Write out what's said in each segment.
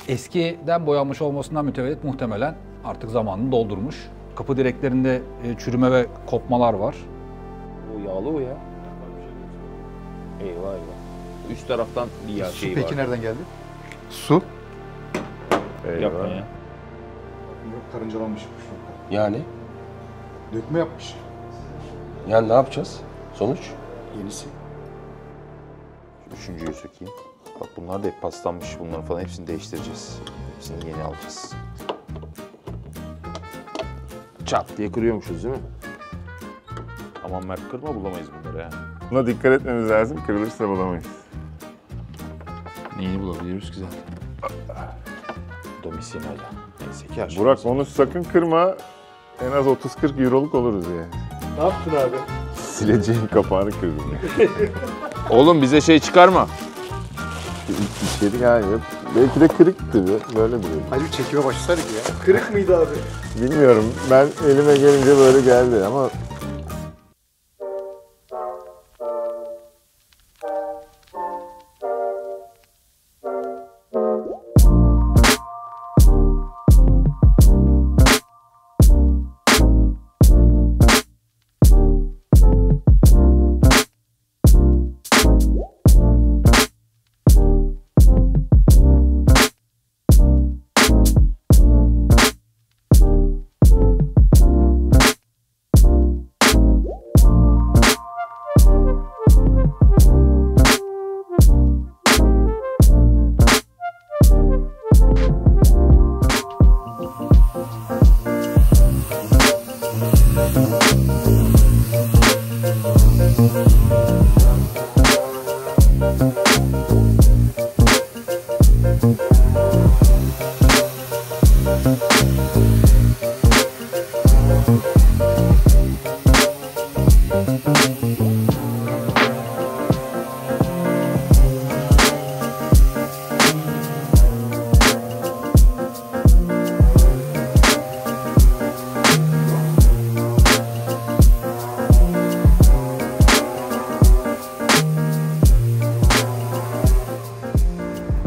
Eskiden boyanmış olmasından mütevellit muhtemelen artık zamanını doldurmuş. Kapı direklerinde çürüme ve kopmalar var. O yağlı o ya. Eyvah eyvah. Üst taraftan bir yağ Su şeyi peki var. nereden geldi? Su. Yapma ya. Karıncalanmış. Yani? Dökme yapmış. Yani ne yapacağız? Sonuç? Yenisi. Üçüncüyü sökeyim. Bak bunlar da hep paslanmış. Bunların falan hepsini değiştireceğiz. Hepsini yeni alacağız. Çat diye kırıyormuşuz değil mi? Aman Mert kırma, bulamayız bunları ya. Buna dikkat etmemiz lazım. Kırılırsa bulamayız. Neyini bulabiliyoruz ki zaten? Domicilia'yla. Neyse ki aşağı. Burak onu sakın kırma. En az 30-40 euroluk oluruz yani. Ne yaptın abi? Sileceğin kapağını kırdım ya. Oğlum bize şey çıkarma. Bir şeydi yani. Belki de kırıktı böyle duruyor. Hadi bir çekime başlasaydık ya. Kırık mıydı abi? Bilmiyorum. Ben elime gelince böyle geldi ama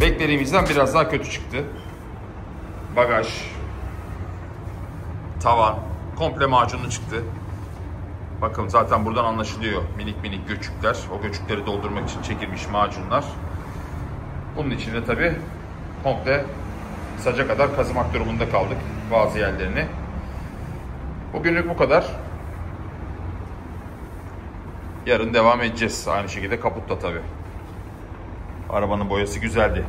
beklediğimizden biraz daha kötü çıktı. Bagaj, tavan, komple macunlu çıktı. Bakın zaten buradan anlaşılıyor minik minik göçükler. O göçükleri doldurmak için çekilmiş macunlar. Bunun içinde tabii komple saca kadar kazımak durumunda kaldık bazı yerlerini. Bugünlük bu kadar. Yarın devam edeceğiz. Aynı şekilde kaputta tabii. Arabanın boyası güzeldi.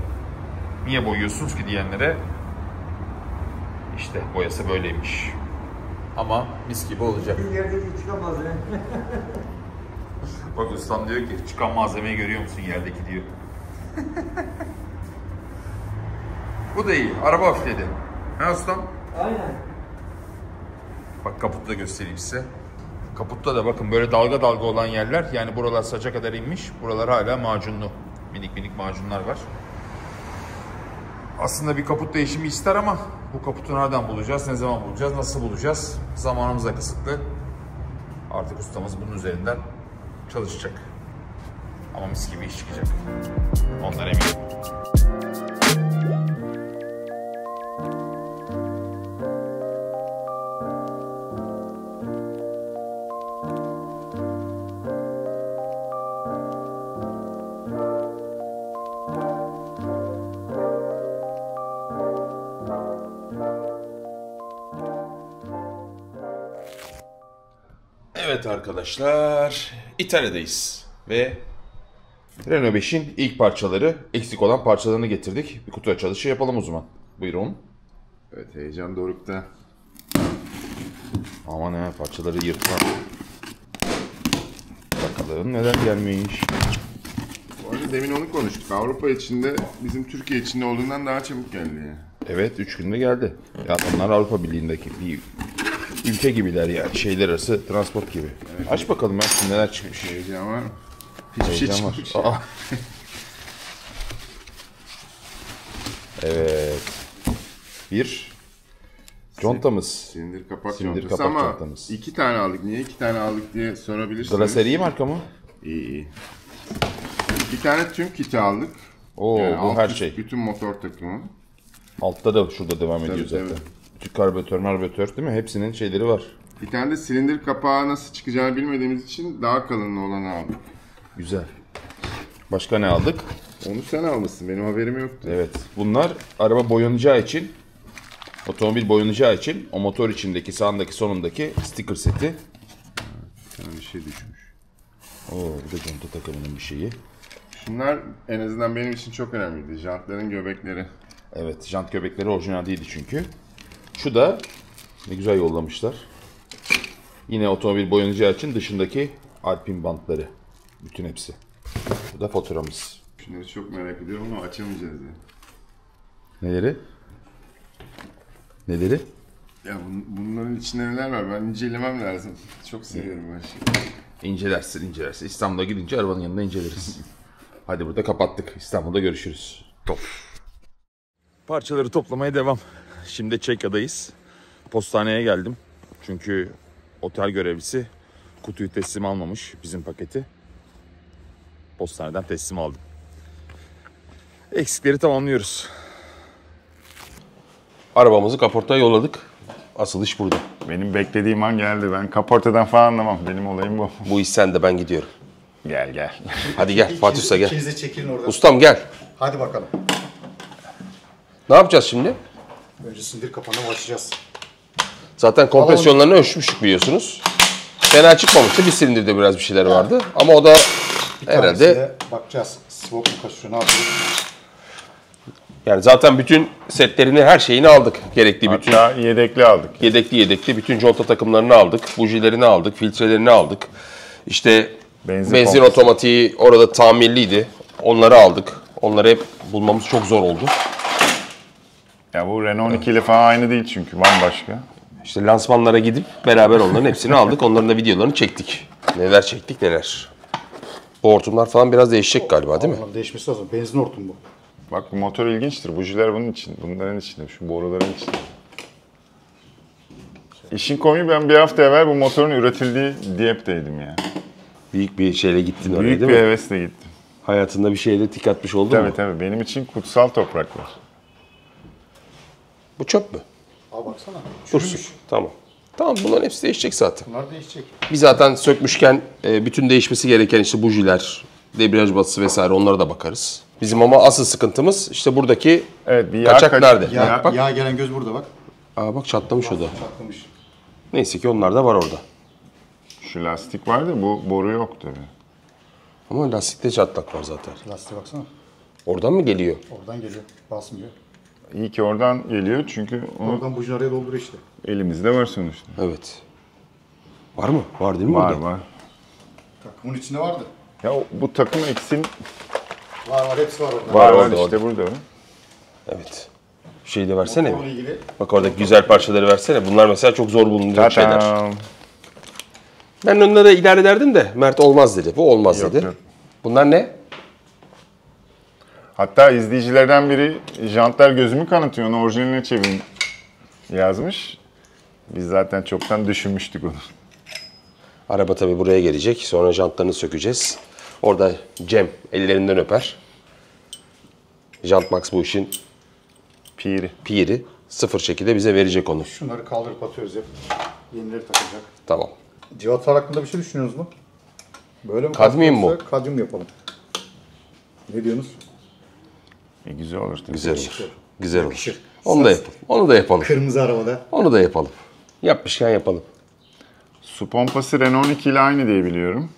Niye boyuyorsunuz ki diyenlere, işte boyası böyleymiş. Ama mis gibi olacak. Yerdeki çıkan malzeme. Bak ustam diyor ki çıkan malzemeyi görüyor musun yerdeki diyor. Bu da iyi. Araba hafifledi. He ustam? Aynen. Bak kaputu da göstereyim size. Kaputta da bakın böyle dalga dalga olan yerler, yani buralar saça kadar inmiş. Buralar hala macunlu. Minik minik macunlar var. Aslında bir kaput değişimi ister ama bu kaputu nereden bulacağız, ne zaman bulacağız, nasıl bulacağız? Zamanımız da kısıtlı. Artık ustamız bunun üzerinden çalışacak. Ama mis gibi iş çıkacak. Ondan eminim. Evet arkadaşlar, İtalya'dayız ve Renault 5'in ilk parçaları, eksik olan parçalarını getirdik. Bir kutu açılışı yapalım o zaman. Buyurun. evet, heyecan dorukta. Aman he, parçaları yırtma. Bakalım neden gelmiş. Bu arada demin onu konuştuk. Avrupa içinde bizim Türkiye içinde olduğundan daha çabuk geldi ya. Evet, 3 günde geldi. Ya onlar Avrupa Birliği'ndeki bir ülke gibiler yani. Şehirler arası transport gibi. Evet. Aç bakalım ya, şimdi neler çıkmış. Heyecan var mı? Hiçbir şey Heyecan var. çıkmış. Aa. Evet. Bir contamız. Silindir kapak Silindir contası kapak ama contamız. 2 tane aldık. Niye 2 tane aldık diye sorabilirsiniz. Glacerie marka mı? İyi. Bir tane tüm kiti aldık. Oo, Yani bu alt her üst şey. Bütün motor takımı. Altta da şurada devam ediyor Tabii, zaten. tabii. Bütün karbüratör değil mi? Hepsinin şeyleri var. Bir tane de silindir kapağı nasıl çıkacağını bilmediğimiz için daha kalın olanı aldık. Güzel. Başka ne aldık? Onu sen almışsın. Benim haberim yoktu. Evet. Bunlar araba boyanacağı için, otomobil boyanacağı için o motor içindeki sağındaki sonundaki sticker seti. Bir şey düşmüş. Oo, bu da conta takımının bir şeyi. Bunlar en azından benim için çok önemliydi. Jantların göbekleri. Evet, jant göbekleri orijinal değildi çünkü. Şu da ne güzel yollamışlar. Yine otomobil boyanacağı için dışındaki alpin bantları. Bütün hepsi. Bu da faturamız. Şunları çok merak ediyorum ama açamayacağız ya. Neleri? Neleri? Ya bunların içinde neler var? Ben incelemem lazım. Çok seviyorum ben şeyi. İncelersin. İstanbul'a gidince arabanın yanında inceleriz. Hadi burada kapattık. İstanbul'da görüşürüz. Top. Parçaları toplamaya devam. Şimdi Çekya'dayız. Postaneye geldim. Çünkü otel görevlisi kutuyu teslim almamış, bizim paketi. Postaneden teslim aldım. Eksikleri tamamlıyoruz. Arabamızı kaportaya yolladık. Asıl iş burada. Benim beklediğim an geldi. Ben kaportadan falan anlamam. Benim olayım bu. Bu iş sende, ben gidiyorum. Gel. Hadi gel Fatih Usta gel. İkiniz de çekilin oradan. Ustam gel. Hadi bakalım. Ne yapacağız şimdi? Önce sindir kapağına başlayacağız. Zaten kompresyonlarını ölçmüştük biliyorsunuz. Fena çıkmamıştı. Bir silindirde biraz bir şeyler vardı. Ama o da herhalde... Tanesine bakacağız. Swap mu kaçıyor, ne yapıyoruz? Yani zaten bütün setlerini, her şeyini aldık. Gerekli bütün... Hatta yedekli aldık. Yedekli bütün conta takımlarını aldık. Bujilerini aldık. Filtrelerini aldık. İşte benzin pompası. otomatiği orada tamirliydi. Onları aldık. Onları hep bulmamız çok zor oldu. Ya bu Renault 12 ile falan aynı değil çünkü. Bambaşka. İşte lansmanlara gidip beraber onların hepsini aldık. Onların da videolarını çektik. Neler çektik neler. Bu hortumlar falan biraz değişecek galiba değil mi? Onların değişmesi lazım. Benzin hortum bu. Bak bu motor ilginçtir. Bujiler bunun için. Bunların içinde. Şu boruların içinde. İşin komiği, ben bir hafta evvel bu motorun üretildiği Diepp'teydim ya. Büyük bir şeyle gittin oraya Büyük değil bir mi? hevesle gittim. Hayatında bir şeyle tik atmış oldun mu? Tabii. Benim için kutsal topraklar. Bu çöp mü? Al baksana. Dursun. Tamam. Tamam, bunların hepsi değişecek zaten. Bunlar değişecek. Biz zaten sökmüşken bütün değişmesi gereken işte bujiler, debriyaj batısı vesaire, onlara da bakarız. Bizim ama asıl sıkıntımız işte buradaki Evet, bir yağ kaçak nerede? Yağ, Bak. yağ gelen göz burada bak. Aa, bak çatlamış o da. Çatlamış. Neyse ki onlar da var orada. Şu lastik var da bu boru yok tabii. Ama lastikte çatlak var zaten. Lastiğe baksana. Oradan mı geliyor? Oradan geliyor. Basmıyor. İyi ki oradan geliyor çünkü onu Oradan bujini araya dolduruyor işte. elimizde var sonuçta. Evet. Var mı? Var değil mi Var orada? var. Takımın içinde vardı. Ya bu takım eksin Var hepsi var orada. var orada, işte burada. Evet. Şeyi de versene Onunla mi? ilgili Bak oradaki güzel parçaları versene. Bunlar mesela çok zor bulunacak şeyler. Tatam. Ben onları idare ederdim de Mert olmaz dedi. Bu olmaz Yok, dedi. yok. Bunlar ne? Hatta izleyicilerden biri jantlar gözümü kanatıyor, onu orijinaline çevirin yazmış. Biz zaten çoktan düşünmüştük onu. Araba tabii buraya gelecek. Sonra jantlarını sökeceğiz. Orada Cem ellerinden öper. Jantmax bu işin piri. Sıfır şekilde bize verecek onu. şunları kaldırıp atıyoruz hep. Yenileri takacak. Tamam. Civatalar hakkında bir şey düşünüyorsunuz mu? Böyle mi? Kadmiyum mu? kalkıyorsa Kadmiyum yapalım. Ne diyorsunuz? Güzel olur tabii. Güzel olur. Güzel olur. Yakışır. Onu da yapalım. Onu da yapalım. Kırmızı arabada. Onu da yapalım. Yapmışken yapalım. Su pompası Renault 12 ile aynı diye biliyorum.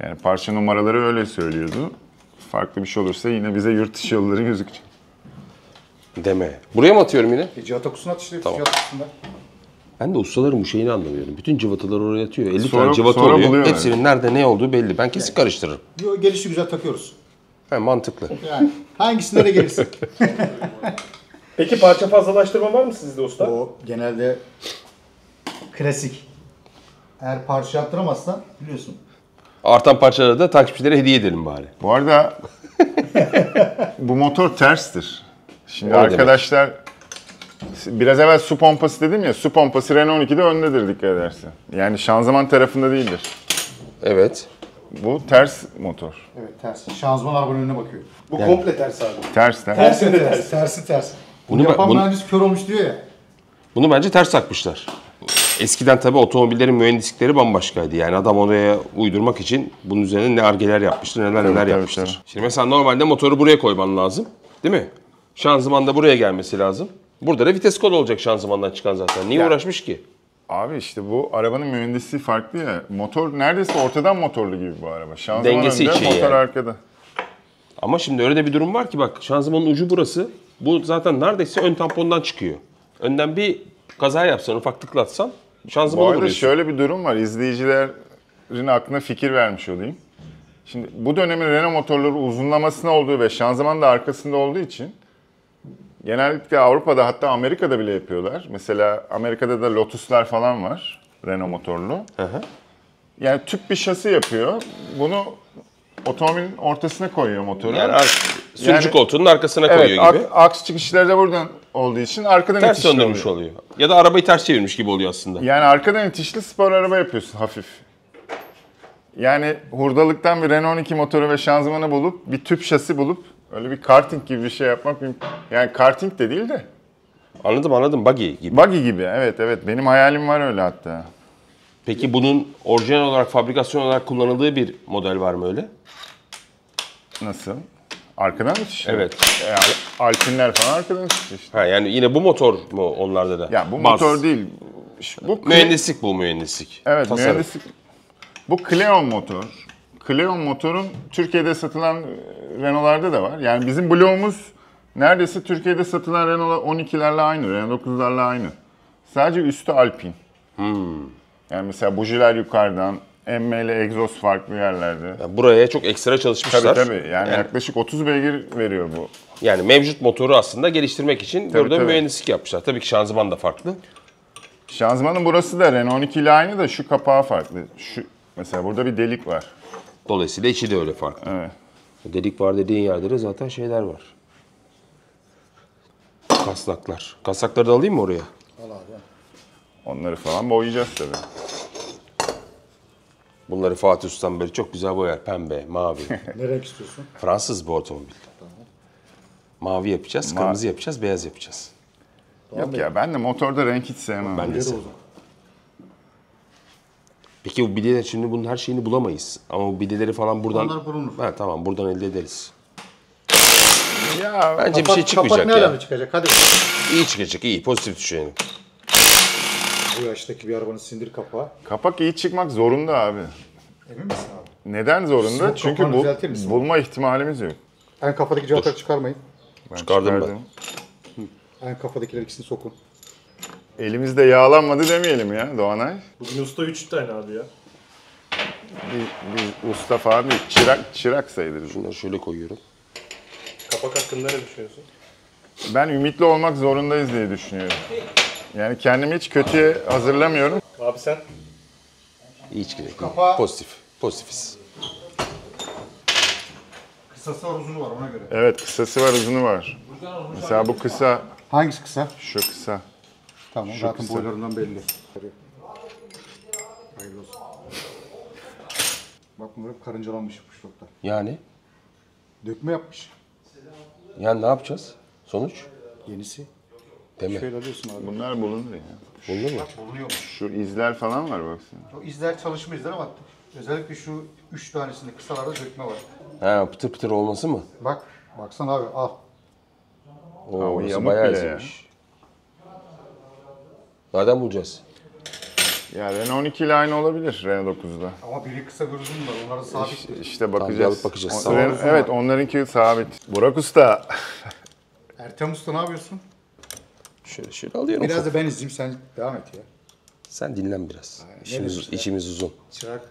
Yani parça numaraları öyle söylüyordu. Farklı bir şey olursa yine bize yurt dışı yolları gözükecek. Deme. Buraya mı atıyorum yine? Civata kutusuna at işte. Tamam. Civata kutusunda. Ben de ustaların bu şeyini anlamıyorum. Bütün cıvataları oraya atıyor. 50 Sonra- tane cıvata sonra oluyor. buluyorlar. Hepsinin nerede ne olduğu belli. Ben kesin karıştırırım. Yo, gelişi güzel takıyoruz. He, mantıklı. Yani hangisi nereye gelirse. Peki parça fazlalaştırma var mı sizde usta? O genelde klasik. Eğer parça yaptıramazsan biliyorsun. Artan parçaları da takipçilere hediye edelim bari. Bu arada bu motor terstir. Şimdi O ne demek? arkadaşlar biraz evvel su pompası dedim ya, su pompası Renault 12'de öndedir dikkat edersen. Yani şanzıman tarafında değildir. Evet. Bu ters motor. Evet ters. Şanzıman arabanın önüne bakıyor. Bu komple ters abi. Ters. Tersi de ters. Tersi ters. Bunu Bunu- yapan bunu- mühendis kör olmuş diyor ya. Bunu bence ters takmışlar. Eskiden tabii otomobillerin mühendislikleri bambaşkaydı. Yani adam oraya uydurmak için bunun üzerine ne argeler yapmıştır, neler tabii, yapmıştır. tabii. Şimdi mesela normalde motoru buraya koyman lazım. Değil mi? Şanzıman da buraya gelmesi lazım. Burada da vites kolu olacak şanzımandan çıkan zaten. Niye uğraşmış ki? Abi işte bu arabanın mühendisliği farklı ya. Motor neredeyse ortadan motorlu gibi bu araba. Şanzıman Dengesi önde, için motor yani. arkada. Ama şimdi öyle de bir durum var ki bak şanzımanın ucu burası. Bu zaten neredeyse ön tampondan çıkıyor. Önden bir kaza yapsan, ufak tıklatsan Bu şanzımanı arada vuruyorsun. şöyle bir durum var. İzleyicilerin aklına fikir vermiş olayım. Şimdi bu dönemin Renault motorları uzunlamasına olduğu ve şanzıman da arkasında olduğu için genellikle Avrupa'da hatta Amerika'da bile yapıyorlar. Mesela Amerika'da da Lotus'lar falan var. Renault motorlu. Yani tüp bir şasi yapıyor. Bunu otomobilin ortasına koyuyor motoru. Yani sürücü Yani- koltuğunun arkasına Evet, koyuyor gibi. aks çıkışları da buradan olduğu için arkadan Ters itişli döndürmüş oluyor. oluyor. Ya da arabayı ters çevirmiş gibi oluyor aslında. Yani arkadan itişli spor araba yapıyorsun hafif. Yani hurdalıktan bir Renault 12 motoru ve şanzımanı bulup bir tüp şasi bulup öyle bir karting gibi bir şey yapmak mümkün. Yani karting de değil de Anladım. Buggy gibi. buggy gibi. Evet. Benim hayalim var öyle hatta. Peki bunun orijinal olarak, fabrikasyon olarak kullanıldığı bir model var mı öyle? Nasıl? Arkadan mı itişiyor? Evet. Yani Alpinler falan arkadan itişiyor işte. Ha yani yine bu motor mu onlarda da? Ya bu Baz. motor değil. Bu Mühendislik bu mühendislik. Evet, Tasarım. mühendislik. Bu Cleon motor. Cleon motorun Türkiye'de satılan Renault'larda da var. Yani bizim bloğumuz neredeyse Türkiye'de satılan Renault 12'lerle aynı, Renault 9'larla aynı. Sadece üstü Alpine. Yani mesela bujiler yukarıdan, emme ile egzoz farklı yerlerde. Yani buraya çok ekstra çalışmışlar. Tabii. Yani yaklaşık 30 beygir veriyor bu. Yani mevcut motoru aslında geliştirmek için burada tabii. mühendislik yapmışlar. Tabii ki şanzıman da farklı. Şanzımanın burası da Renault 12 ile aynı da şu kapağı farklı. Şu mesela burada bir delik var. Dolayısıyla içi de öyle farklı. Evet. Delik var dediğin yerde de zaten şeyler var. Kasnaklar. Kasnakları da alayım mı oraya? Onları falan boyayacağız tabii. Bunları Fatih Usta'm böyle çok güzel boyar. Pembe, mavi. Ne renk istiyorsun? Fransız bu otomobil. Mavi yapacağız, kırmızı yapacağız, beyaz yapacağız. Yok ya ben de motorda renk hiç sevmem. Ben de sevmem. Peki bu bilyeler şimdi bunun her şeyini bulamayız. Ama bu bilyeleri falan buradan... Onlar bulunur. Ha, tamam buradan elde ederiz. Ya Bence bir şey çıkmayacak kapak ya. nereden çıkacak? Hadi. İyi çıkacak, iyi. Pozitif düşünelim. Bu yaştaki bir arabanın sindir kapağı. kapak iyi çıkmak zorunda abi. Emin misin abi? Neden zorunda? Smoke Çünkü kapağını düzeltir misin? bulma ihtimalimiz yok. En kafadaki cevapları çıkarmayın. Çıkardım ben. çıkardım. En kafadakiler ikisini sokun. Elimizde yağlanmadı demeyelim ya Doğanay. Bugün usta 3 tane abi ya. Bir Mustafa abi çırak sayılırız. Bunları şöyle koyuyorum. Kapak hakkında ne düşünüyorsun? Ben ümitli olmak zorundayız diye düşünüyorum. Yani kendimi hiç kötüye hazırlamıyorum. Abi sen? İyi çıkacak. Kapağı- Pozitif. Pozitifiz. Kısası var uzunu var ona göre. Evet kısası var uzunu var. Mesela bu kısa, Hangisi kısa? şu kısa. Tamam zaten kısa. boylarından belli. Hayırlı olsun. Bak bunlar hep karıncalanmış bu şokta. Yani? Dökme yapmış. Yani ne yapacağız? Sonuç? Yenisi. Deme. Şöyle alıyorsun abi. Bunlar bulunur ya. Buldu mu? Bulunuyormuş. Şu izler falan var baksana. O izler çalışma izler ama özellikle şu 3 tanesinde kısalarda dökme var. Ha, pıtır pıtır olması mı? Bak, baksana abi al. Oo, o orası yamuk bayağı bile ya. ezilmiş. Nereden bulacağız? Ya Renault 12 ile aynı olabilir Renault 9'da. Ama biri kısa bir uzun var. Onları sabittir. İşte bir bakacağız. alıp bakacağız. O- Tamam. Evet onlarınki sabit. Burak Usta. Ertem Usta ne yapıyorsun? Şöyle alıyorum. Biraz da ben izleyeyim sen devam et ya. Sen dinlen biraz. ne İşimiz, demişler? işimiz uzun. Çırak.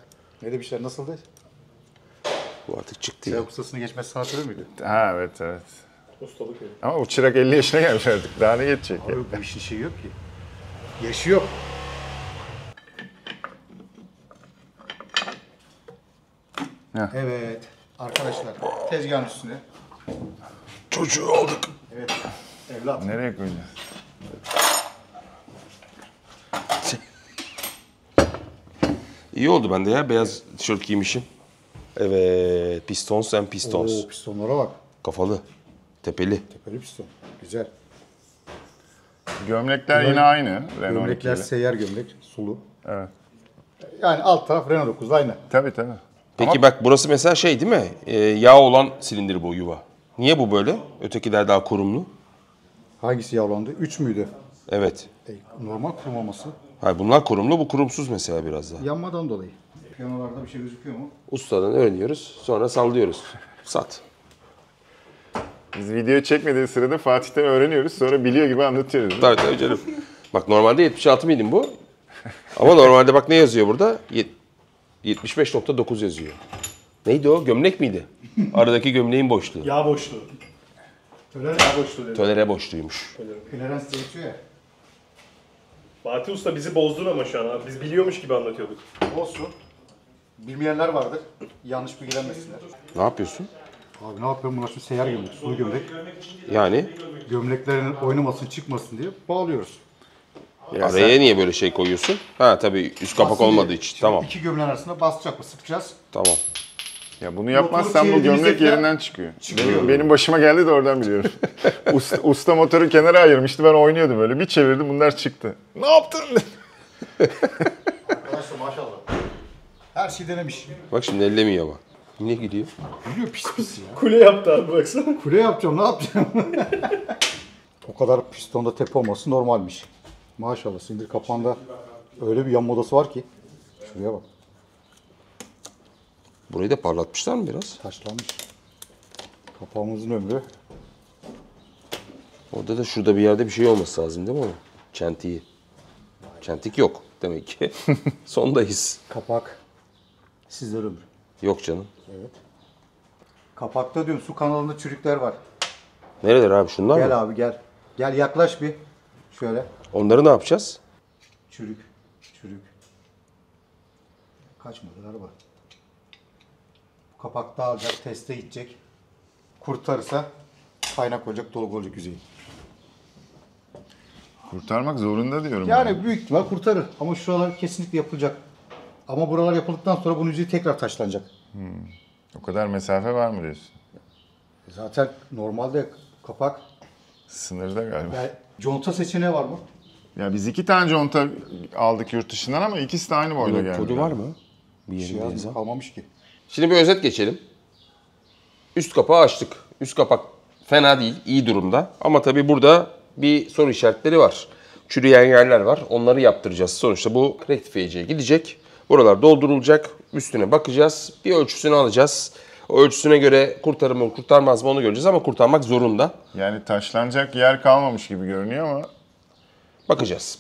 Ne demişler nasıldı? Bu artık çıktı ya. Çırak ustasını geçmez sanatı değil miydi? Ha evet. Ustalık yani. Ama bu çırak 50 yaşına gelmiş artık. Daha ne geçecek ya? Abi bu işin şeyi yok ki. Yaşı yok. Heh. Evet. Arkadaşlar tezgahın üstüne. Çocuğu aldık. Evet. Evlat. Nereye koyacağız? İyi oldu bende ya. Beyaz tişört giymişim. Evet, pistons and pistons. Oo, pistonlara bak. Kafalı, tepeli. Tepeli piston. Güzel. Gömlekler yine aynı. Renault Gömlekler 12'li. seyyar gömlek. Sulu. Evet. Yani alt taraf Renault 9 aynı. Tabii tabii. Peki bak burası mesela şey değil mi? Yağ olan silindir bu yuva. Niye bu böyle? Ötekiler daha korumlu. Hangisi yağlandı? 3 müydü? Evet. Normal kurumaması. Hayır bunlar korumlu, bu kurumsuz mesela biraz daha. Yanmadan dolayı. Piyanolarda bir şey gözüküyor mu? Ustadan öğreniyoruz, sonra sallıyoruz. Sat. Biz video çekmediği sırada Fatih'ten öğreniyoruz. Sonra biliyor gibi anlatıyoruz. Değil mi? Tabii tabii canım. Bak normalde 76 mıydım bu? Ama normalde bak ne yazıyor burada? 75.9 yazıyor. Neydi o? Gömlek miydi? Aradaki gömleğin boşluğu. Yağ boşluğu. Yağ boşluğu dedi. Tolere boşluğuymuş. Clarence değişiyor ya. Fatih Usta bizi bozdun ama şu an abi. Biz biliyormuş gibi anlatıyorduk. Olsun. Bilmeyenler vardır. Yanlış bilgilenmesinler. Ne yapıyorsun? Abi ne yapıyorum? Bunlar şu seyyar gömlek, sulu gömlek. Yani Gömleklerin oynamasın, çıkmasın diye bağlıyoruz. araya niye böyle şey koyuyorsun? Ha tabii üst kapak Aslında olmadığı için. şimdi Tamam. İki gömleğin arasında basacak mı? Sıkacağız. Tamam. Ya bunu yapmazsan bu çevirdiğimizde gömlek falan yerinden çıkıyor. Benim başıma geldi de oradan biliyorum. usta motoru kenara ayırmıştı. Ben oynuyordum öyle. Bir çevirdim bunlar çıktı. Ne yaptın? Arkadaşlar maşallah. Her şey denemiş. Bak şimdi ellemiyor ama. Niye gidiyor? Biliyor pis pis ya. Kule yaptı abi baksana. Kule yapacağım, ne yapacağım? O kadar pistonda tepe olması normalmiş. Maşallah silindir kapağında öyle bir yan modası var ki. Şuraya bak, Burayı da parlatmışlar mı biraz? taşlanmış. Kapağımızın ömrü. Orada da şurada bir yerde bir şey olması lazım değil mi onun? Çentiği. Çentik yok demek ki. Sondayız. Kapak sizler ömrü. Yok canım. Evet. Kapakta diyorum su kanalında çürükler var. Nereler abi şunlar mı? Gel abi gel. Gel yaklaş bir. Şöyle. Onları ne yapacağız? Çürük. Çürük. Kaç model araba. Bu kapak dağılacak, teste gidecek. Kurtarırsa kaynak olacak, dolgu olacak yüzeyi. Kurtarmak zorunda diyorum. ben. Yani büyük ihtimal kurtarır. Ama şuralar kesinlikle yapılacak. Ama buralar yapıldıktan sonra bunun yüzeyi tekrar taşlanacak. O kadar mesafe var mı diyorsun? Zaten normalde kapak, Sınırda galiba. yani conta seçeneği var mı? Ya biz 2 tane conta aldık yurt dışından ama ikisi de aynı boyda geldi. Kodu var mı? Bir Bir şey yerinde yazmıyor, yazan. kalmamış ki. Şimdi bir özet geçelim. Üst kapağı açtık. Üst kapak fena değil, iyi durumda. Ama tabii burada bir soru işaretleri var. Çürüyen yerler var. Onları yaptıracağız. Sonuçta bu rektifiyeciye gidecek. Buralar doldurulacak. Üstüne bakacağız. Bir ölçüsünü alacağız. O ölçüsüne göre kurtarır mı, kurtarmaz mı onu göreceğiz ama kurtarmak zorunda. Yani taşlanacak yer kalmamış gibi görünüyor ama Bakacağız.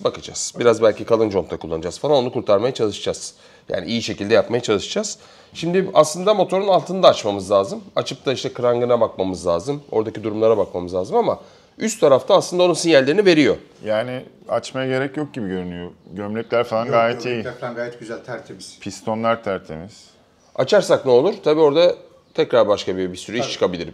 Biraz belki kalın conta kullanacağız falan. Onu kurtarmaya çalışacağız. Yani iyi şekilde yapmaya çalışacağız. Şimdi aslında motorun altını da açmamız lazım. Açıp da işte krangına bakmamız lazım. Oradaki durumlara bakmamız lazım ama üst tarafta aslında onun sinyallerini veriyor. yani açmaya gerek yok gibi görünüyor. Gömlekler falan gayet iyi. Gömlekler falan gayet güzel, tertemiz. Pistonlar tertemiz. Açarsak ne olur? Tabii orada tekrar başka bir sürü iş çıkabilir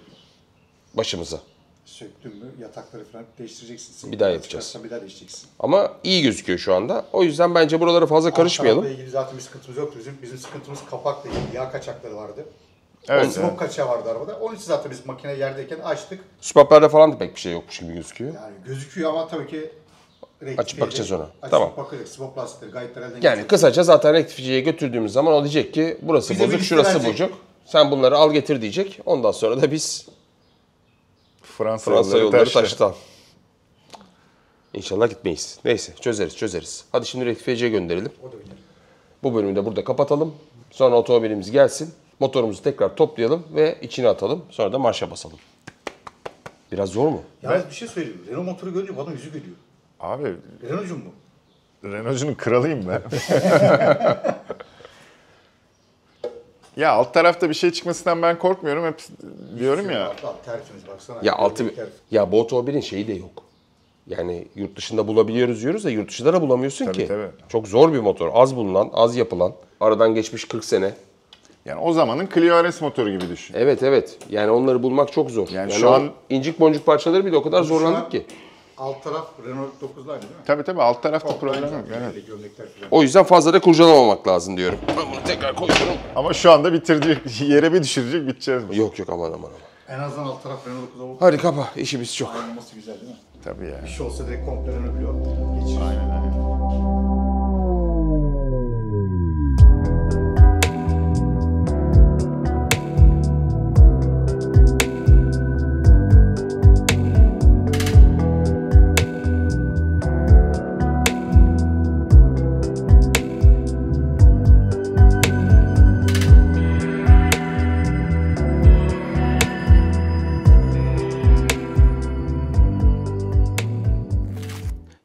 başımıza. Söktün mü yatakları falan değiştireceksin. Bir daha yapacağız. Çıkarsa bir daha değiştireceksin. Ama iyi gözüküyor şu anda. O yüzden bence buralara fazla karışmayalım. Alt tarafla ilgili zaten bir sıkıntımız yoktu. Bizim sıkıntımız kapakla ilgili. Yağ kaçakları vardı. Evet. Smoke kaçağı vardı arabada. Onun için zaten biz makine yerdeyken açtık. Süpaplarda falan da pek bir şey yokmuş gibi gözüküyor. Yani gözüküyor ama tabii ki Açıp bakacağız ona. Açıp Tamam. bakacağız. Smoke lastikleri gayetler elden Yani geçiyor. kısaca zaten rektifiyeciye götürdüğümüz zaman o diyecek ki burası Bize bir bozuk, liste şurası verecek. bozuk. Sen bunları al getir diyecek. Ondan sonra da biz Fransa Fransa yolları yolları taştı. taşıtalım. İnşallah gitmeyiz. Neyse çözeriz. Hadi şimdi rektifiyeciye gönderelim. O da bilir. Bu bölümü de burada kapatalım. Sonra otomobilimiz gelsin. Motorumuzu tekrar toplayalım ve içine atalım. Sonra da marşa basalım. Biraz zor mu? Yalnız bir şey söyleyeyim. Renault motoru görünce bana yüzü geliyor. Abi Renault'cum bu. Renault'cunun kralıyım ben. Ya alt tarafta bir şey çıkmasından ben korkmuyorum. Hep diyorum ya. Tertemiz baksana. Ya altı Gömlekler. ya bu otomobilin şeyi de yok. Yani yurt dışında bulabiliyoruz diyoruz da yurt dışında da bulamıyorsun Tabii, ki. tabii. Çok zor bir motor. Az bulunan, az yapılan. Aradan geçmiş 40 sene. Yani o zamanın Clio RS motoru gibi düşün. Evet. Yani onları bulmak çok zor. Yani Yani şu o an- incik boncuk parçaları bile o kadar Şu an- zorlandık ki. Alt taraf Renault 9'laydı değil mi? Tabii alt tarafta problem yok. Evet. Gömlekler falan. O yüzden fazla da kurcalamamak lazım diyorum. Ben bunu tekrar koyuyorum. Ama şu anda bitirecek, yere bir düşürecek, biteceğiz. Yok aman. En azından alt taraf Renault 9'a oldu. Hadi kapa, işimiz çok. Olması güzel değil mi? Tabii ya. Bir şey olsa direkt komple Renault biliyor. Geçirir. Aynen.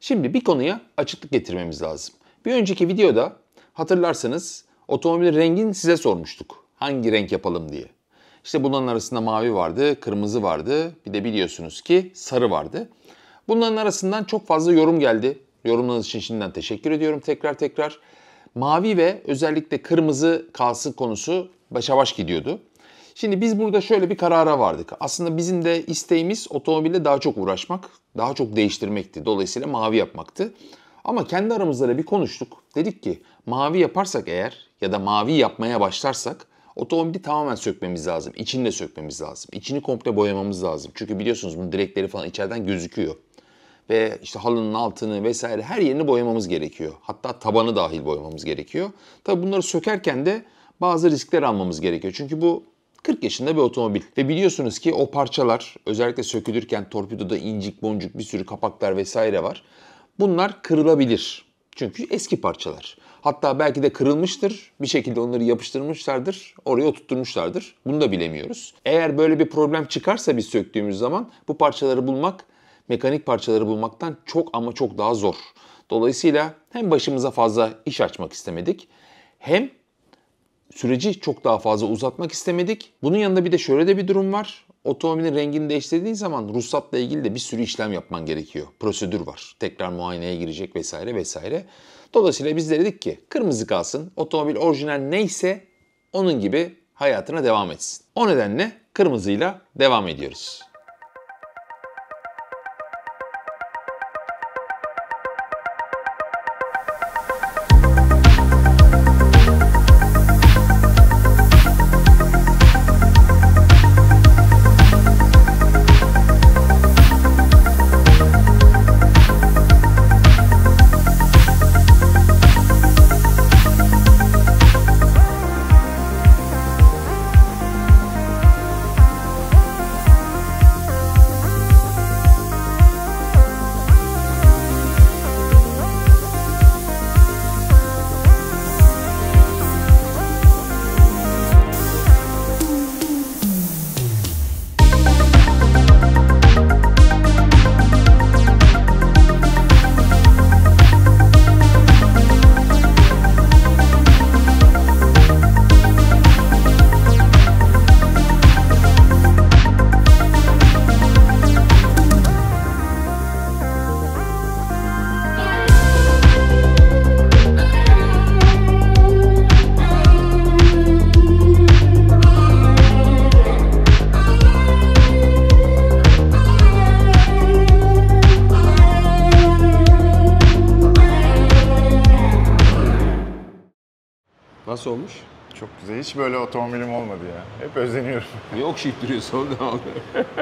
Şimdi bir konuya açıklık getirmemiz lazım. Bir önceki videoda hatırlarsanız otomobilin rengini size sormuştuk. Hangi renk yapalım diye. İşte bunların arasında mavi vardı, kırmızı vardı, bir de biliyorsunuz ki sarı vardı. Bunların arasından çok fazla yorum geldi. Yorumlarınız için şimdiden teşekkür ediyorum tekrar. Mavi ve özellikle kırmızı kalsın konusu başa baş gidiyordu. Şimdi biz burada şöyle bir karara vardık. Aslında bizim de isteğimiz otomobille daha çok uğraşmak, daha çok değiştirmekti. Dolayısıyla mavi yapmaktı. Ama kendi aramızda da bir konuştuk. Dedik ki mavi yaparsak eğer ya da mavi yapmaya başlarsak otomobili tamamen sökmemiz lazım. İçini de sökmemiz lazım. İçini komple boyamamız lazım. Çünkü biliyorsunuz bunun direkleri falan içeriden gözüküyor. Ve işte halının altını vesaire her yerini boyamamız gerekiyor. Hatta tabanı dahil boyamamız gerekiyor. Tabii bunları sökerken de bazı riskler almamız gerekiyor. Çünkü bu 40 yaşında bir otomobil. Ve biliyorsunuz ki o parçalar özellikle sökülürken torpidoda incik boncuk bir sürü kapaklar vesaire var. Bunlar kırılabilir. Çünkü eski parçalar. Hatta belki de kırılmıştır. Bir şekilde onları yapıştırmışlardır. Oraya oturtmuşlardır. Bunu da bilemiyoruz. Eğer böyle bir problem çıkarsa biz söktüğümüz zaman bu parçaları bulmak mekanik parçaları bulmaktan çok ama çok daha zor. Dolayısıyla hem başımıza fazla iş açmak istemedik hem süreci çok daha fazla uzatmak istemedik. Bunun yanında bir de şöyle de bir durum var. Otomobilin rengini değiştirdiğin zaman ruhsatla ilgili de bir sürü işlem yapman gerekiyor. Prosedür var. Tekrar muayeneye girecek vesaire. Dolayısıyla biz de dedik ki kırmızı kalsın. Otomobil orijinal neyse onun gibi hayatına devam etsin. O nedenle kırmızıyla devam ediyoruz. Nasıl olmuş? Çok güzel. Hiç böyle otomobilim olmadı ya. Hep özeniyorum. Niye okşayıp duruyorsun?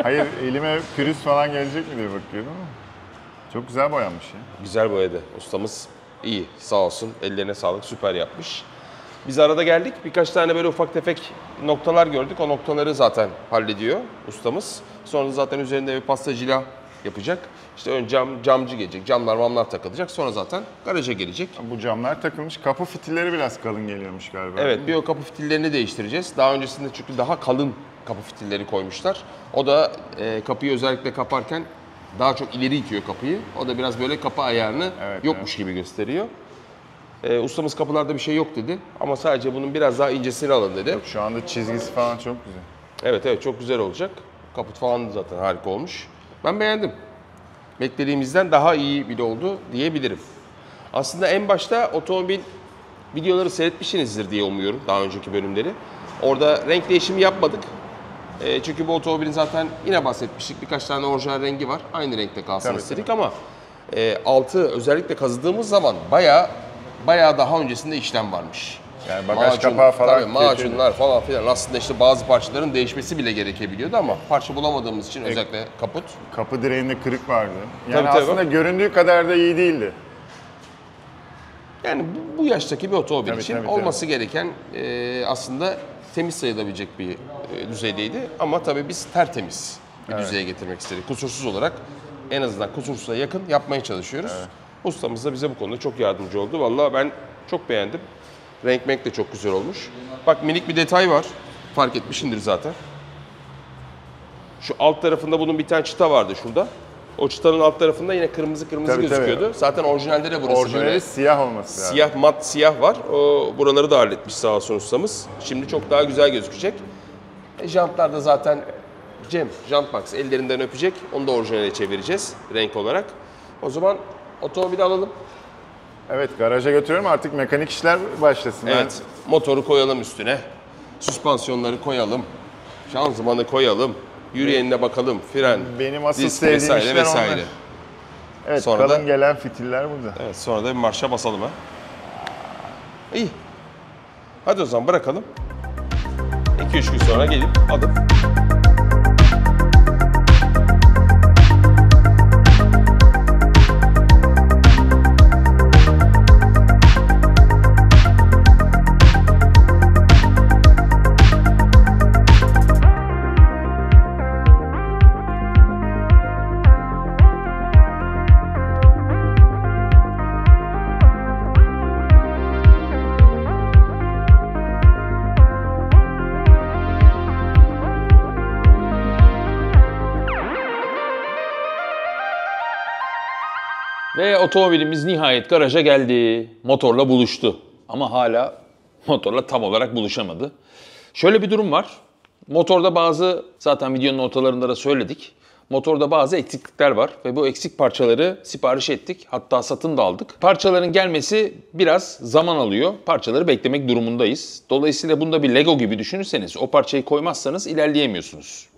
Hayır, elime pürüz falan gelecek mi diye bakıyordum ama. Çok güzel boyanmış ya. Güzel boyadı. Ustamız iyi. Sağ olsun. Ellerine sağlık. Süper yapmış. Biz arada geldik. Birkaç tane böyle ufak tefek noktalar gördük. O noktaları zaten hallediyor ustamız. Sonra da zaten üzerinde bir pastacıyla yapacak. İşte önce camcı gelecek. Camlar takılacak. Sonra zaten garaja gelecek. Bu camlar takılmış. Kapı fitilleri biraz kalın geliyormuş galiba. Evet, bir o kapı fitillerini değiştireceğiz. Daha öncesinde çünkü daha kalın kapı fitilleri koymuşlar. O da kapıyı özellikle kaparken daha çok ileri itiyor kapıyı. O da biraz böyle kapı ayarını yokmuş gibi gösteriyor. Ustamız kapılarda bir şey yok dedi. Ama sadece bunun biraz daha incesini alın dedi. Yok, şu anda çizgisi falan çok güzel. Evet, çok güzel olacak. Kaput falan da zaten harika olmuş. Ben beğendim. Beklediğimizden daha iyi bile oldu diyebilirim. Aslında en başta otomobil videoları seyretmişsinizdir diye umuyorum, daha önceki bölümleri. Orada renk değişimi yapmadık. Çünkü bu otomobilin zaten yine bahsetmiştik birkaç tane orijinal rengi var. Aynı renkte kalsın Tabii, istedik ama altı özellikle kazıdığımız zaman bayağı daha öncesinde işlem varmış. Yani bagaj kapağı falan. Tabii macunlar falan filan. Aslında işte bazı parçaların değişmesi bile gerekebiliyordu ama parça bulamadığımız için özellikle kaput. Kapı direğinde kırık vardı. Yani Tabii, aslında göründüğü kadar da iyi değildi. Yani bu yaştaki bir otomobil Tabii, için tabii. olması gereken aslında temiz sayılabilecek bir düzeydeydi. Ama tabii biz tertemiz bir düzeye getirmek istedik. Kusursuz olarak en azından kusursuza yakın yapmaya çalışıyoruz. Ustamız da bize bu konuda çok yardımcı oldu. Vallahi ben çok beğendim. Renk de çok güzel olmuş. Bak minik bir detay var. Fark etmişsindir zaten. Şu alt tarafında bunun bir tane çıta vardı şurada. O çıtanın alt tarafında yine kırmızı Tabii, gözüküyordu. tabii. Zaten orijinalde de burası Orijinali böyle. siyah olması lazım. Siyah, mat siyah var. O buraları da halletmiş sağ olsun ustamız. Şimdi çok daha güzel gözükecek. Jantlar da zaten Cem, Jantbox ellerinden öpecek. Onu da orijinale çevireceğiz renk olarak. O zaman otomobili alalım. Evet, garaja götürüyorum, artık mekanik işler başlasın. Evet, motoru koyalım üstüne. Süspansiyonları koyalım. Şanzımanı koyalım. Yürüyenine bakalım. Fren, Benim asıl disk sevdiğim vesaire işler vesaire. onlar. Evet, Sonra kalın da- gelen fitiller burada. Evet, sonra da bir marşa basalım ha. İyi. Hadi o zaman bırakalım. 2-3 gün sonra gelip alıp ve otomobilimiz nihayet garaja geldi. Motorla buluştu. Ama hala motorla tam olarak buluşamadı. Şöyle bir durum var. Motorda zaten videonun ortalarında da söyledik. Motorda bazı eksiklikler var ve bu eksik parçaları sipariş ettik. Hatta satın da aldık. Parçaların gelmesi biraz zaman alıyor. Parçaları beklemek durumundayız. Dolayısıyla bunda bir Lego gibi düşünürseniz o parçayı koymazsanız ilerleyemiyorsunuz.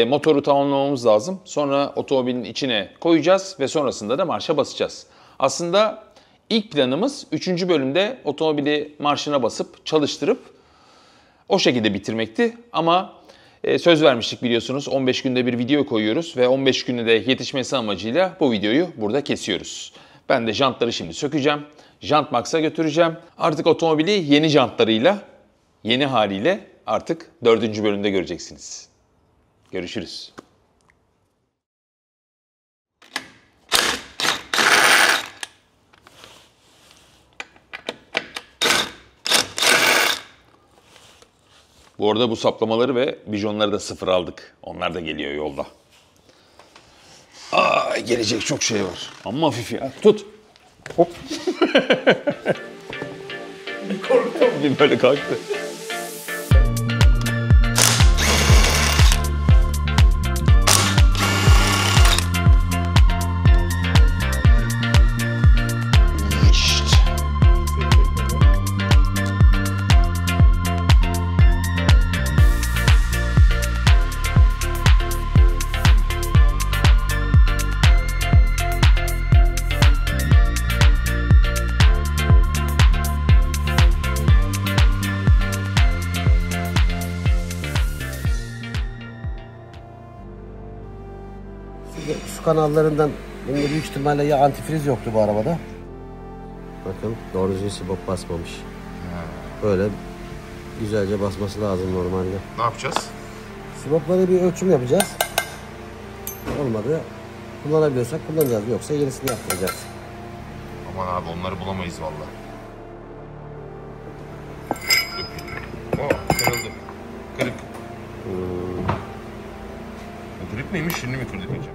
Motoru tamamlamamız lazım. Sonra otomobilin içine koyacağız ve sonrasında da marşa basacağız. Aslında ilk planımız 3. bölümde otomobili marşına basıp çalıştırıp o şekilde bitirmekti. Ama söz vermiştik biliyorsunuz 15 günde bir video koyuyoruz ve 15 günde de yetişmesi amacıyla bu videoyu burada kesiyoruz. Ben de jantları şimdi sökeceğim. Jantbox'a götüreceğim. Artık otomobili yeni jantlarıyla, yeni haliyle artık 4. bölümde göreceksiniz. Görüşürüz. Bu arada bu saplamaları ve bijonları da sıfır aldık. Onlar da geliyor yolda. Gelecek çok şey var. Amma hafif ya. Tut. Hop. Bir böyle kalktı. Su kanallarından benim büyük ihtimalle ya antifriz yoktu bu arabada. Bakın doğru düzgün sibop basmamış. Böyle güzelce basması lazım normalde. Ne yapacağız? Sibopları bir ölçüm yapacağız. Olmadı. Kullanabiliyorsak kullanacağız. Yoksa yenisini yaptıracağız. Aman abi onları bulamayız valla. Kırıldı. Kırık. Kırık mıymış şimdi mi kırdık hocam?